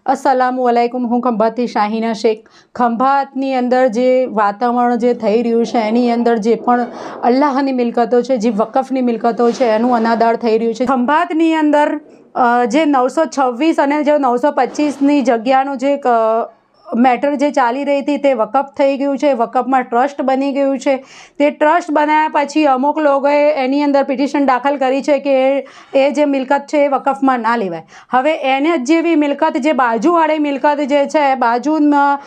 अस्सलामुअलैकुम। हूँ खंभातथी शाहीना शेख। खंभातनी अंदर जे वातावरण जे थई रह्युं छे एनी अंदर जे पण अल्लाहनी मिलकतो छे, जे वकफनी मिलकतो छे एनुं अनादार थई रह्युं छे। खंभातनी अंदर जे 926 અને જે 925ની જગ્યાનું જે મેટર જે ચાલી રહી હતી તે વકફ થઈ ગયું છે, વકફમાં ટ્રસ્ટ બની ગયું છે। તે ટ્રસ્ટ બનાવ્યા પછી અમુક લોકોએ એની અંદર પિટિશન દાખલ કરી છે કે એ જે મિલકત છે એ વકફમાં ના લેવાય। હવે એને જેવી મિલકત જે બાજુવાળી મિલકત જે છે બાજુમાં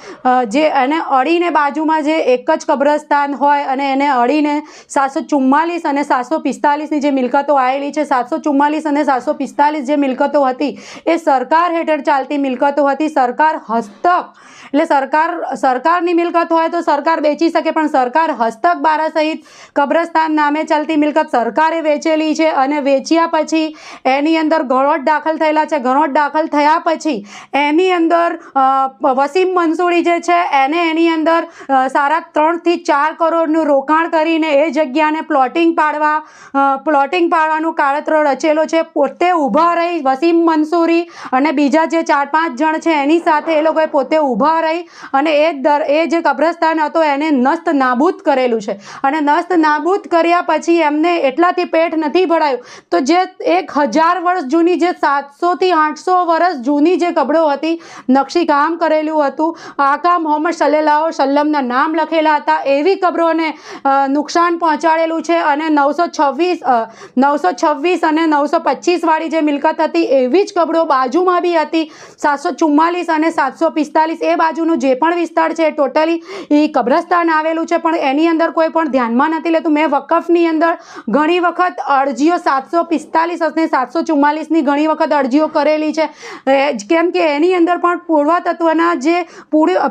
જે એને અડીને બાજુમાં જે એક જ કબ્રસ્તાન હોય અને એને અડીને 744 અને 745ની જે મિલકતો આવેલી છે, 744 અને 745 જે મિલકતો હતી એ સરકાર હેઠળ ચાલતી મિલકતો હતી। સરકાર હસ્તક એટલે સરકારની મિલકત હોય તો સરકાર વેચી શકે, પણ સરકાર હસ્તક બારા સહિત કબ્રસ્તાન નામે ચાલતી મિલકત સરકારે વેચેલી છે અને વેચ્યા પછી એની અંદર ગણોટ દાખલ થયેલા છે। ગણોટ દાખલ થયા પછી એની અંદર વસીમ મંસૂરી જે છે એને એની અંદર 3.5 થી 4 કરોડનું રોકાણ કરીને એ જગ્યાને પ્લોટિંગ પાડવાનું કાળતરો રચેલો છે। પોતે ઊભા રહી વસીમ મંસૂરી અને બીજા જે 4-5 જણ છે એની સાથે એ લોકોએ પોતે ઊભા રહી અને એ જે કબ્રસ્તાન હતો એને નસ્ત નાબૂદ કરેલું છે અને નસ્ત નાબૂદ કર્યા પછી એમને એટલાથી પેટ નથી ભરાયું તો જે 1000 વર્ષ જૂની જે 700 થી 800 વર્ષ જૂની જે કબરો હતી, નકશીકામ કરેલું હતું, આકા મોહમ્મદ સલ્લલ્લાહુ અલૈહિ વસલ્લમના નામ લખેલા હતા, એવી કબરોને નુકસાન પહોંચાડેલું છે અને 926 અને 925 વાળી જે મિલકત હતી એવી જ કબરો બાજુમાં બી હતી। 744 અને 745 એ બાજુનું જે પણ વિસ્તાર છે ટોટલી એ કબ્રસ્તાન આવેલું છે, પણ એની અંદર કોઈ પણ ધ્યાનમાં નથી લેતું। મેં વકફની અંદર ઘણી વખત અરજીઓ 745 અને 744ની ઘણી વખત અરજીઓ કરેલી છે, કેમ કે એની અંદર પણ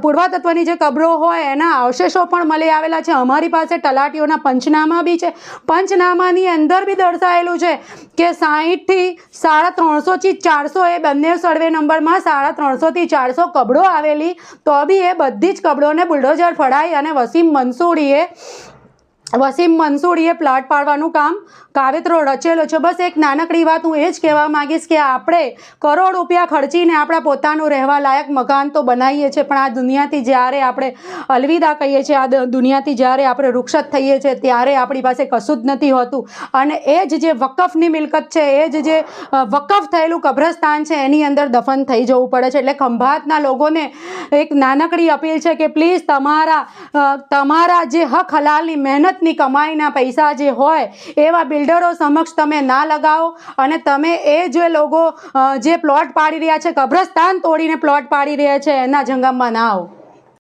પુરાતત્વની જે કબરો હોય એના અવશેષો પણ મળી આવેલા છે। અમારી પાસે તલાટીઓના પંચનામા બી છે। પંચનામાની અંદર બી દર્શાવેલું છે કે 60 થી 350 થી 400 એ બંને સર્વે નંબરમાં 350 થી 400 કબરો આવેલી, તો બી એ બધી જ કબરોને બુલડોઝર ફળાઈ અને વસીમ મંસૂરીએ પ્લાટ પાડવાનું કાવતરો રચેલો છે। બસ એક નાનકડી વાત હું એ જ કહેવા માંગીશ કે આપણે કરોડ રૂપિયા ખર્ચીને આપણા પોતાનું રહેવા લાયક મકાન તો બનાવીએ છીએ, પણ આ દુનિયાથી જ્યારે આપણે અલવિદા કહીએ છીએ, આ દુનિયાથી જ્યારે આપણે રૂક્ષત થઈએ છીએ ત્યારે આપણી પાસે કશું જ નથી હોતું અને એ જ જે વકફની મિલકત છે, એ જ જે વકફ થયેલું કબ્રસ્તાન છે એની અંદર દફન થઈ જવું પડે છે। એટલે ખંભાતના લોકોને એક નાનકડી અપીલ છે કે પ્લીઝ તમારા જે હક હલાલની મહેનતની કમાઈના પૈસા જે હોય એવા બિલ્ડરો સમક્ષ તમે ના લગાવો અને તમે એ જે લોકો જે પ્લોટ પાડી રહ્યા છે, કબ્રસ્તાન તોડીને પ્લોટ પાડી રહ્યા છે એના જંગમમાં ના આવો।